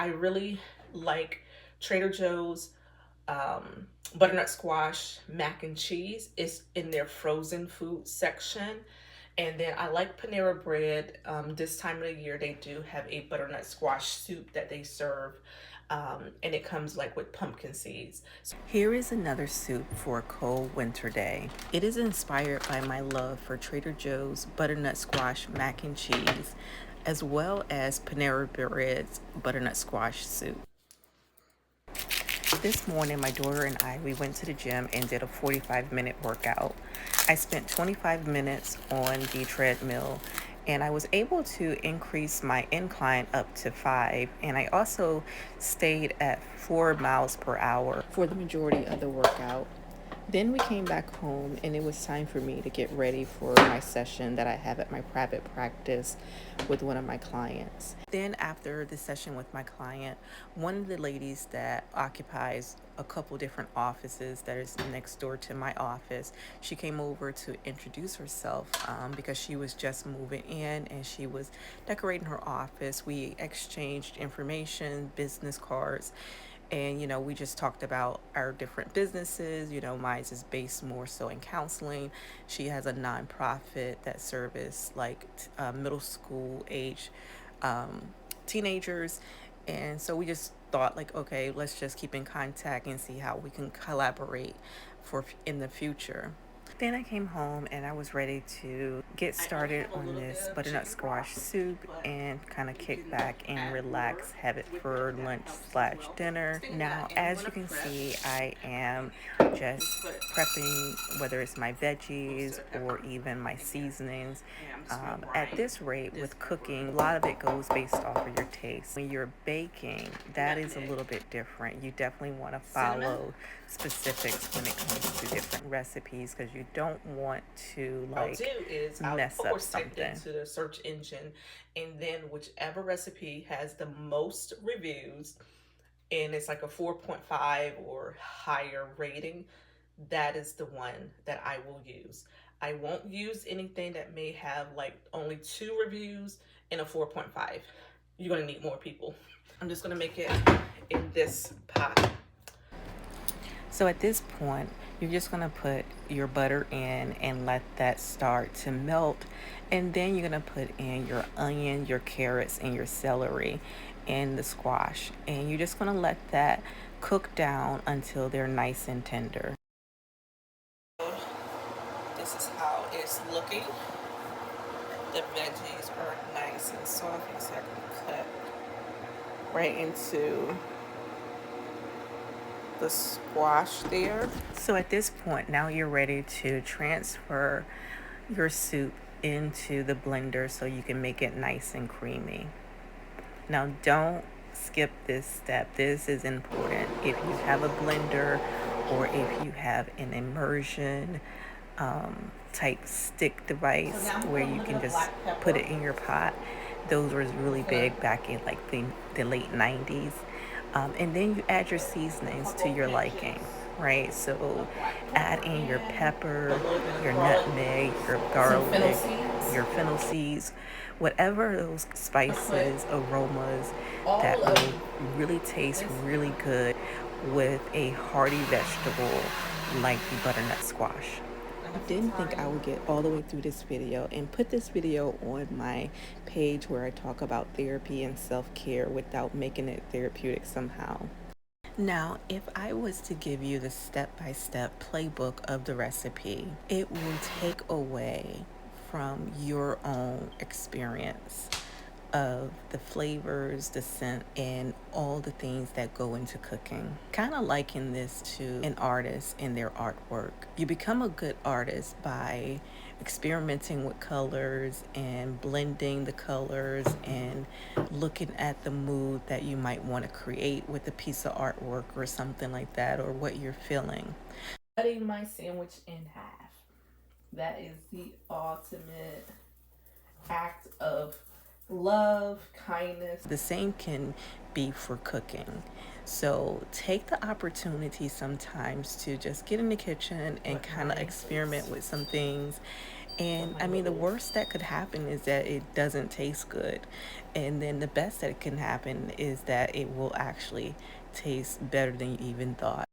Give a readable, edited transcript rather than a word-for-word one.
I really like Trader Joe's butternut squash mac and cheese. Is in their frozen food section. And then I like Panera Bread. This time of the year, they do have a butternut squash soup that they serve. And it comes like with pumpkin seeds. Here is another soup for a cold winter day. It is inspired by my love for Trader Joe's butternut squash mac and cheese, as well as Panera Bread's butternut squash soup. This morning, my daughter and we went to the gym and did a 45-minute workout. I spent 25 minutes on the treadmill and I was able to increase my incline up to 5. And I also stayed at 4 miles per hour for the majority of the workout. Then we came back home and it was time for me to get ready for my session that I have at my private practice with one of my clients. Then after the session with my client, one of the ladies that occupies a couple different offices that is next door to my office, she came over to introduce herself because she was just moving in and she was decorating her office. We exchanged information, business cards, and we just talked about our different businesses. Mine is based more so in counseling. She has a nonprofit that service like middle school age teenagers. And so we just thought like, okay, let's just keep in contact and see how we can collaborate for in the future. Then I came home and I was ready to get started on this butternut squash soup and kind of kick back and relax, have it for lunch slash dinner. Now, as you can see, I am just prepping, whether it's my veggies or even my seasonings. At this rate with cooking, a lot of it goes based off of your taste. When you're baking, that is a little bit different. You definitely want to follow specifics when it comes to different recipes because you don't want to like mess up something. Into the search engine, and then whichever recipe has the most reviews and it's like a 4.5 or higher rating, that is the one that I will use. I won't use anything that may have like only 2 reviews and a 4.5. You're gonna need more people. I'm just gonna make it in this pot. So at this point, you're just gonna put your butter in and let that start to melt. And then you're gonna put in your onion, your carrots, and your celery and the squash. And you're just gonna let that cook down until they're nice and tender. This is how it's looking. The veggies are nice and soft, so I can cut right into the squash there. So at this point, now you're ready to transfer your soup into the blender so you can make it nice and creamy. Now don't skip this step. This is important. If you have a blender or if you have an immersion type stick device where you can just put it in your pot, those were really big back in like the late 90s. And then you add your seasonings to your liking, right? So add in your pepper, your nutmeg, your garlic, your fennel seeds, whatever those spices, aromas that will really taste really good with a hearty vegetable like the butternut squash. I didn't think I would get all the way through this video and put this video on my page where I talk about therapy and self-care without making it therapeutic somehow. Now, if I was to give you the step-by-step playbook of the recipe, it will take away from your own experience of the flavors, the scent, and all the things that go into cooking. Kind of liken this to an artist and their artwork. You become a good artist by experimenting with colors and blending the colors and looking at the mood that you might want to create with a piece of artwork or something like that, or what you're feeling. Cutting my sandwich in half. That is the ultimate act of love, kindness. The same can be for cooking. So take the opportunity sometimes to just get in the kitchen and kind of experiment with some things And I mean, the worst that could happen is that it doesn't taste good. And then the best that can happen is that it will actually taste better than you even thought.